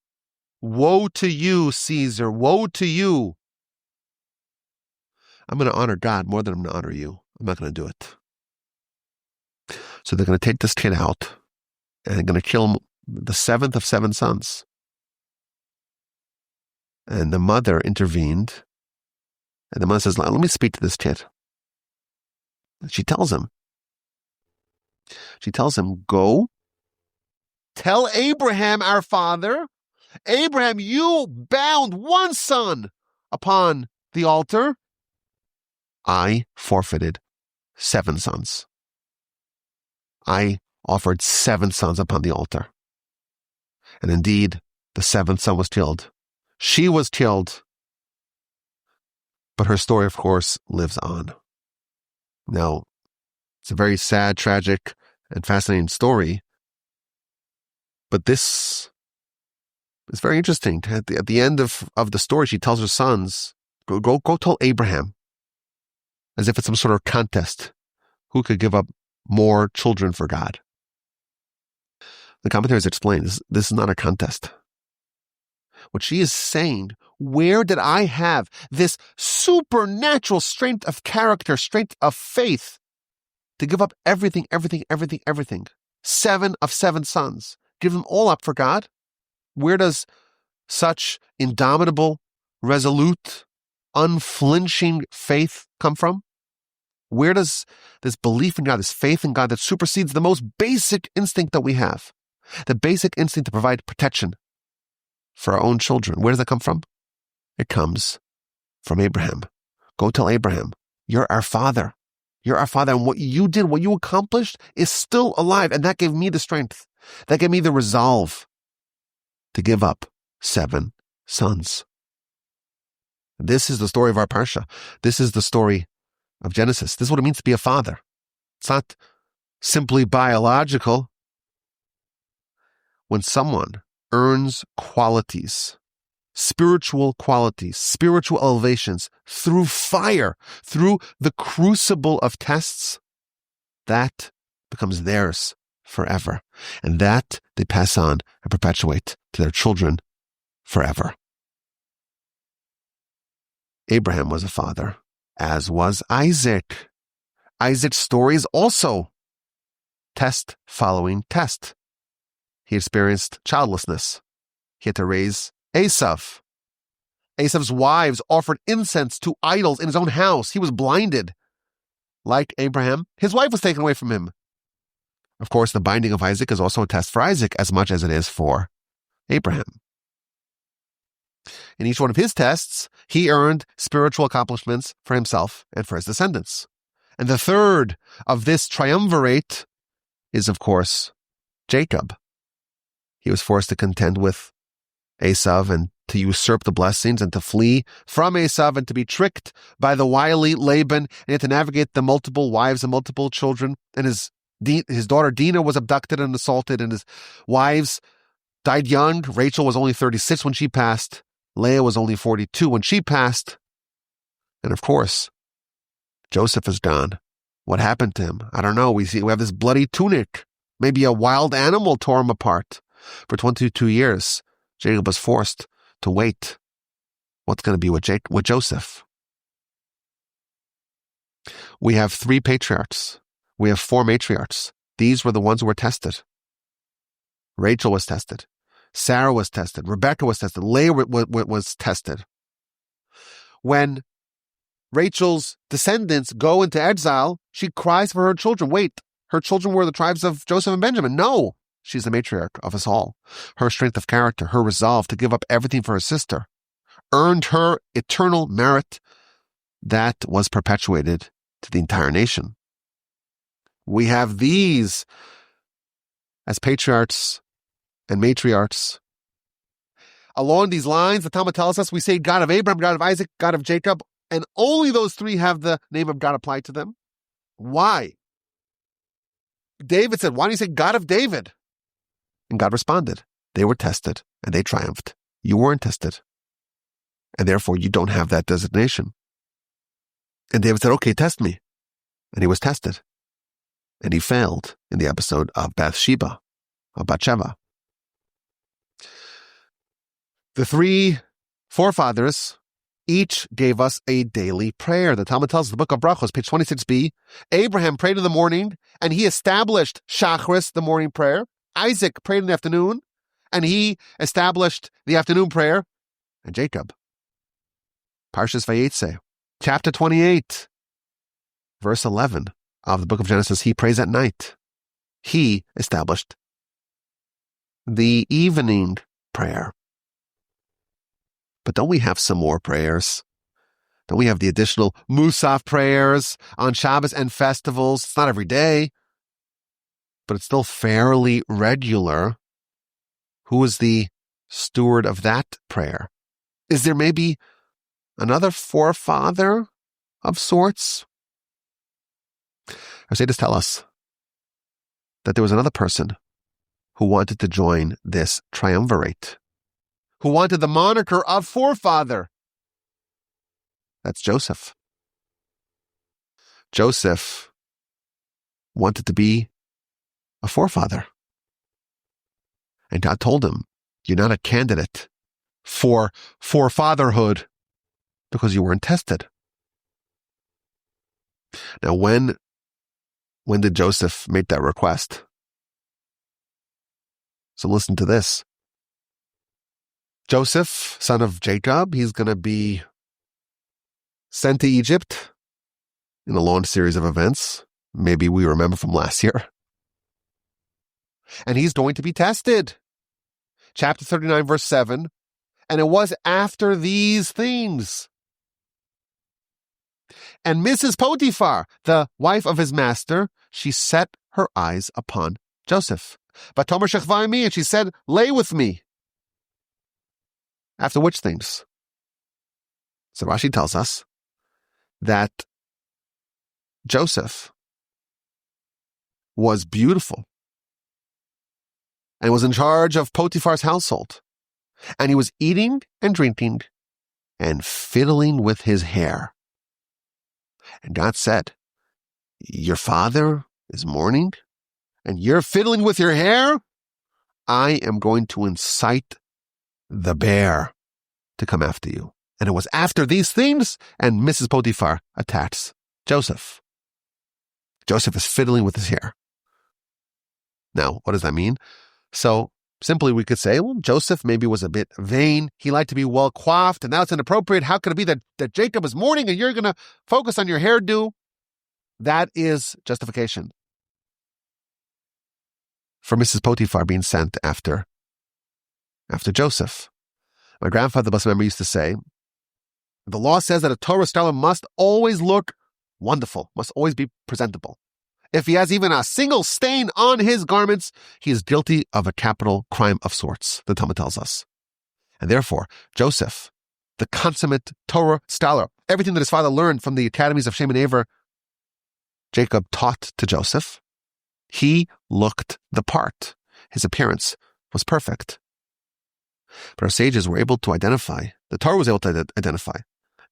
woe to you, Caesar, woe to you. I'm going to honor God more than I'm going to honor you. I'm not going to do it. So they're going to take this kid out and they're going to kill him, the 7th of 7 sons. And the mother intervened. And the mother says, let me speak to this kid. She tells him, go tell Abraham, our father, Abraham, you bound 1 son upon the altar. I forfeited 7 sons. I offered 7 sons upon the altar. And indeed, the 7th son was killed. She was killed. But her story, of course, lives on. Now, it's a very sad, tragic, and fascinating story. But this is very interesting. At the end of the story, she tells her sons, go tell Abraham, as if it's some sort of contest. Who could give up more children for God? The commentaries explain this is not a contest. What she is saying, where did I have this supernatural strength of character, strength of faith to give up everything? 7 of 7 sons. Give them all up for God? Where does such indomitable, resolute, unflinching faith come from? Where does this belief in God, this faith in God that supersedes the most basic instinct that we have, the basic instinct to provide protection for our own children, where does that come from? It comes from Abraham. Go tell Abraham, you're our father. You're our father. And what you did, what you accomplished is still alive. And that gave me the strength. That gave me the resolve to give up 7 sons. This is the story of our Parsha. This is the story of Genesis. This is what it means to be a father. It's not simply biological. When someone earns qualities, spiritual elevations through fire, through the crucible of tests, that becomes theirs forever. And that they pass on and perpetuate to their children forever. Abraham was a father, as was Isaac. Isaac's story is also test following test. He experienced childlessness. He had to raise Esav. Esav's wives offered incense to idols in his own house. He was blinded. Like Abraham, his wife was taken away from him. Of course, the binding of Isaac is also a test for Isaac as much as it is for Abraham. In each one of his tests, he earned spiritual accomplishments for himself and for his descendants. And the third of this triumvirate is, of course, Jacob. He was forced to contend with Esav and to usurp the blessings and to flee from Esav and to be tricked by the wily Laban, and he had to navigate the multiple wives and multiple children. And his daughter Dinah was abducted and assaulted, and his wives died young. Rachel was only 36 when she passed. Leah was only 42 when she passed. And of course, Joseph is gone. What happened to him? I don't know. We have this bloody tunic. Maybe a wild animal tore him apart. For 22 years, Jacob was forced to wait. What's going to be with Joseph? We have 3 patriarchs. We have 4 matriarchs. These were the ones who were tested. Rachel was tested. Sarah was tested. Rebecca was tested. Leah was tested. When Rachel's descendants go into exile, she cries for her children. Wait, her children were the tribes of Joseph and Benjamin. No, she's the matriarch of us all. Her strength of character, her resolve to give up everything for her sister, earned her eternal merit that was perpetuated to the entire nation. We have these as patriarchs and matriarchs. Along these lines, the Talmud tells us we say God of Abraham, God of Isaac, God of Jacob, and only those 3 have the name of God applied to them. Why? David said, why don't you say God of David? And God responded, they were tested and they triumphed. You weren't tested. And therefore you don't have that designation. And David said, okay, test me. And he was tested. And he failed in the episode of Bathsheba, of Bathsheba. The 3 forefathers each gave us a daily prayer. The Talmud tells us, the book of Brachos, page 26b, Abraham prayed in the morning, and he established Shachris, the morning prayer. Isaac prayed in the afternoon, and he established the afternoon prayer. And Jacob, Parshas Vayetze, chapter 28, verse 11 of the book of Genesis, he prays at night. He established the evening prayer. But don't we have some more prayers? Don't we have the additional Musaf prayers on Shabbos and festivals? It's not every day, but it's still fairly regular. Who is the steward of that prayer? Is there maybe another forefather of sorts? Our sages tell us that there was another person who wanted to join this triumvirate, who wanted the moniker of forefather. That's Joseph. Joseph wanted to be a forefather. And God told him, you're not a candidate for forefatherhood because you weren't tested. Now, when did Joseph make that request? So listen to this. Joseph, son of Jacob, he's going to be sent to Egypt in a long series of events. Maybe we remember from last year. And he's going to be tested. Chapter 39, verse 7. And it was after these things. And Mrs. Potiphar, the wife of his master, she set her eyes upon Joseph. Vatomer shechva imi, and she said, lay with me. After which things? So Rashi tells us that Joseph was beautiful and was in charge of Potiphar's household. And he was eating and drinking and fiddling with his hair. And God said, your father is mourning and you're fiddling with your hair? I am going to incite the bear to come after you. And it was after these things, and Mrs. Potiphar attacks Joseph. Joseph is fiddling with his hair. Now, what does that mean? So, simply we could say, well, Joseph maybe was a bit vain. He liked to be well coiffed, and now it's inappropriate. How could it be that Jacob is mourning and you're going to focus on your hairdo? That is justification for Mrs. Potiphar being sent after Joseph. My grandfather, blessed memory, used to say, the law says that a Torah scholar must always look wonderful, must always be presentable. If he has even a single stain on his garments, he is guilty of a capital crime of sorts, the Talmud tells us. And therefore, Joseph, the consummate Torah scholar, everything that his father learned from the academies of Shem and Aver, Jacob taught to Joseph. He looked the part. His appearance was perfect. But our sages were able to identify, the Torah was able to identify,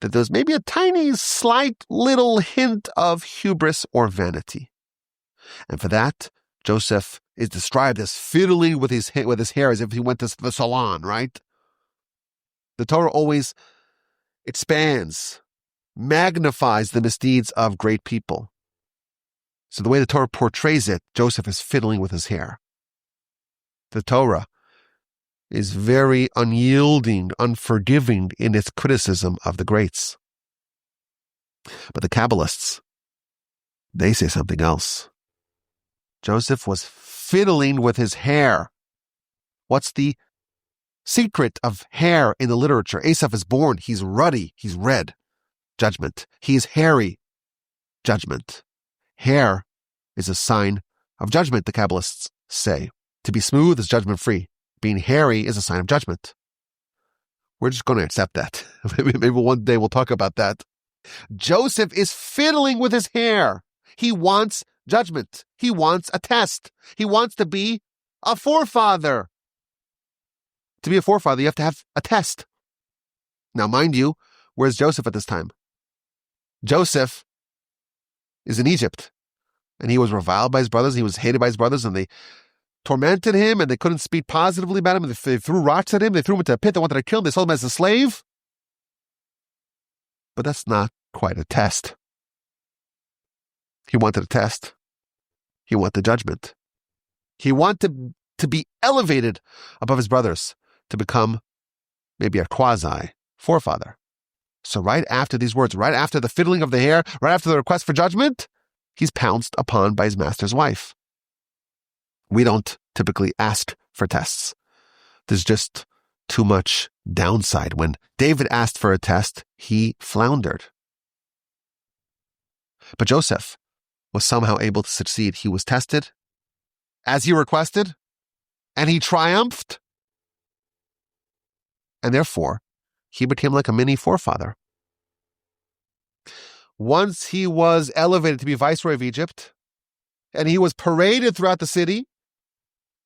that there was maybe a tiny, slight, little hint of hubris or vanity. And for that, Joseph is described as fiddling with his hair as if he went to the salon, right? The Torah always expands, magnifies the misdeeds of great people. So the way the Torah portrays it, Joseph is fiddling with his hair. The Torah is very unyielding, unforgiving in its criticism of the greats. But the Kabbalists, they say something else. Joseph was fiddling with his hair. What's the secret of hair in the literature? Asaph is born, he's ruddy, he's red. Judgment. He is hairy. Judgment. Hair is a sign of judgment, the Kabbalists say. To be smooth is judgment-free. Being hairy is a sign of judgment. We're just going to accept that. Maybe one day we'll talk about that. Joseph is fiddling with his hair. He wants judgment. He wants a test. He wants to be a forefather. To be a forefather, you have to have a test. Now, mind you, where's Joseph at this time? Joseph is in Egypt, and he was reviled by his brothers. He was hated by his brothers, and they tormented him, and they couldn't speak positively about him. And they threw rocks at him. They threw him into a pit. They wanted to kill him. They sold him as a slave. But that's not quite a test. He wanted a test. He wanted judgment. He wanted to be elevated above his brothers to become maybe a quasi-forefather. So right after these words, right after the fiddling of the hair, right after the request for judgment, he's pounced upon by his master's wife. We don't typically ask for tests. There's just too much downside. When David asked for a test, he floundered. But Joseph was somehow able to succeed. He was tested as he requested, and he triumphed. And therefore, he became like a mini forefather. Once he was elevated to be viceroy of Egypt, and he was paraded throughout the city,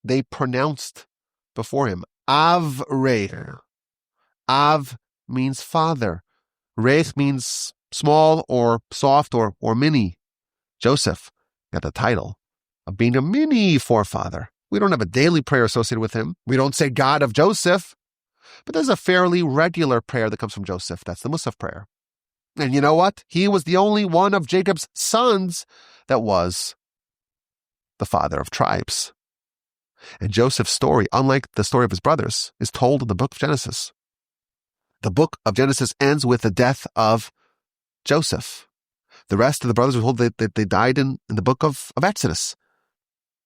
they pronounced before him, Av Reich. Av means father. Reich means small or soft or mini. Joseph got the title of being a mini forefather. We don't have a daily prayer associated with him. We don't say God of Joseph. But there's a fairly regular prayer that comes from Joseph. That's the Musaf prayer. And you know what? He was the only one of Jacob's sons that was the father of tribes. And Joseph's story, unlike the story of his brothers, is told in the book of Genesis. The book of Genesis ends with the death of Joseph. The rest of the brothers were told that they died in the book of Exodus.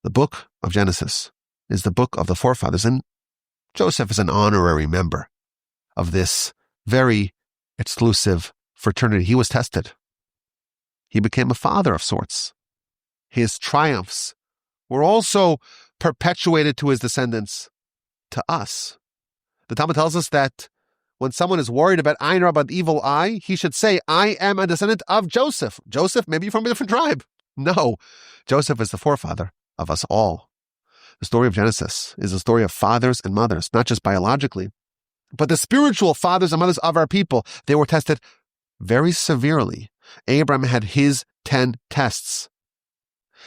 The book of Genesis is the book of the forefathers, and Joseph is an honorary member of this very exclusive fraternity. He was tested. He became a father of sorts. His triumphs were also perpetuated to his descendants, to us. The Talmud tells us that when someone is worried about Ayin Ra, about evil eye, he should say, I am a descendant of Joseph. Joseph, maybe you're from a different tribe. No, Joseph is the forefather of us all. The story of Genesis is a story of fathers and mothers, not just biologically, but the spiritual fathers and mothers of our people. They were tested very severely. Abraham had his 10 tests.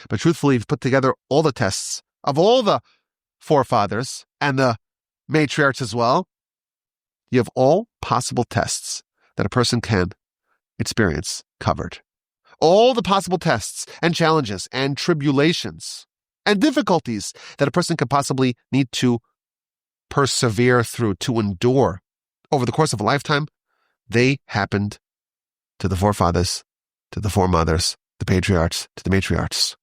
But truthfully, if you put together all the tests of all the forefathers and the matriarchs as well, you have all possible tests that a person can experience covered. All the possible tests and challenges and tribulations and difficulties that a person could possibly need to persevere through, to endure over the course of a lifetime, they happened to the forefathers, to the foremothers, the patriarchs, to the matriarchs.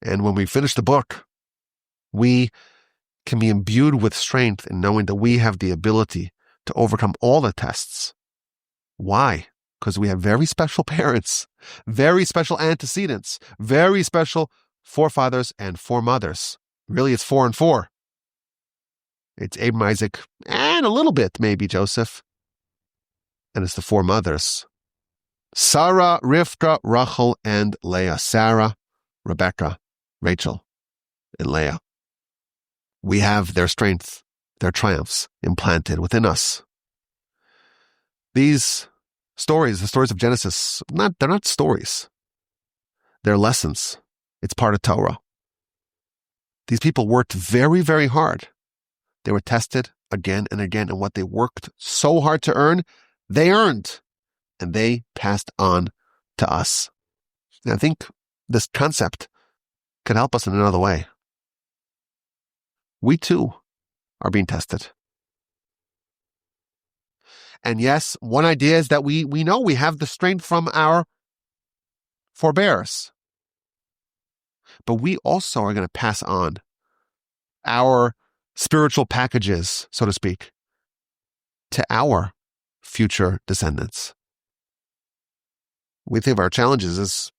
And when we finish the book, we can be imbued with strength in knowing that we have the ability to overcome all the tests. Why? Because we have very special parents, very special antecedents, very special forefathers and foremothers. Really, it's 4 and 4. It's Abraham, Isaac, and a little bit maybe Joseph. And it's the foremothers. Sarah, Rivka, Rachel, and Leah. Sarah, Rebecca, Rachel, and Leah. We have their strength, their triumphs implanted within us. These stories, the stories of Genesis, they're not stories. They're lessons. It's part of Torah. These people worked very hard. They were tested again and again, and what they worked so hard to earn, they earned, and they passed on to us. And I think this concept can help us in another way. We too are being tested. And yes, one idea is that we know we have the strength from our forebears. But we also are going to pass on our spiritual packages, so to speak, to our future descendants. We think of our challenges as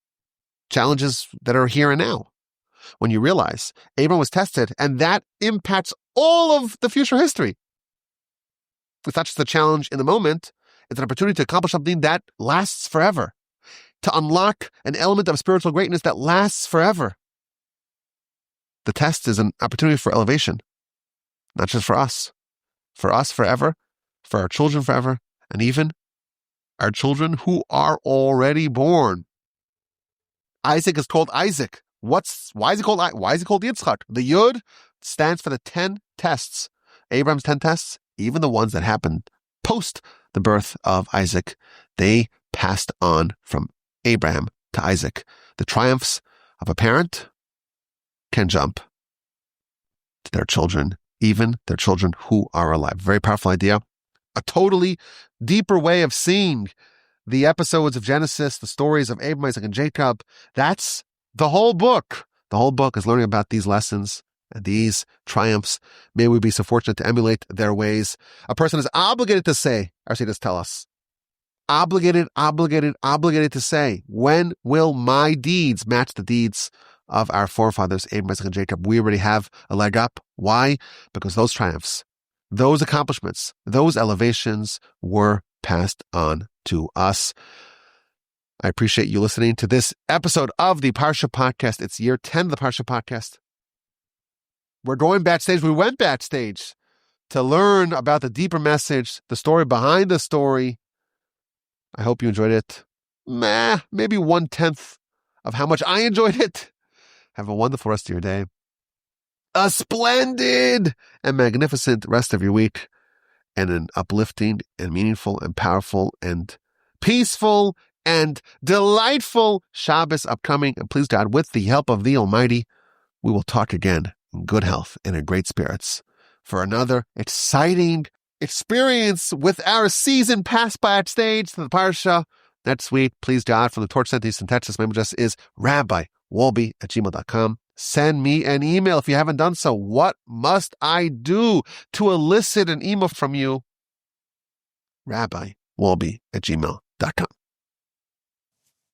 challenges that are here and now. When you realize Abram was tested, and that impacts all of the future history. It's not just a challenge in the moment, it's an opportunity to accomplish something that lasts forever, to unlock an element of spiritual greatness that lasts forever. The test is an opportunity for elevation, not just for us forever, for our children forever, and even our children who are already born. Isaac is called Isaac. Why is he called Yitzchak? The Yud stands for the 10 tests. Abraham's 10 tests, even the ones that happened post the birth of Isaac, they passed on from Abraham to Isaac. The triumphs of a parent can jump to their children, even their children who are alive. Very powerful idea. A totally deeper way of seeing the episodes of Genesis, the stories of Abraham, Isaac, and Jacob. That's the whole book. The whole book is learning about these lessons and these triumphs. May we be so fortunate to emulate their ways. A person is obligated to say, our sages tell us, obligated to say, when will my deeds match the deeds of our forefathers, Abraham, Isaac, and Jacob? We already have a leg up. Why? Because those triumphs, those accomplishments, those elevations were passed on to us. I appreciate you listening to this episode of the Parsha Podcast. It's year 10 of the Parsha Podcast. We're going backstage. We went backstage to learn about the deeper message, the story behind the story. I hope you enjoyed it. Maybe 1/10 of how much I enjoyed it. Have a wonderful rest of your day. A splendid and magnificent rest of your week. And an uplifting and meaningful and powerful and peaceful and delightful Shabbos upcoming. And please God, with the help of the Almighty, we will talk again in good health and in great spirits for another exciting experience with our season pass backstage to the Parsha next week, please God, from the Torch Center Eastern Texas. My email address is rabbiwolbe@gmail.com. Send me an email if you haven't done so. What must I do to elicit an email from you? rabbiwolbe@gmail.com.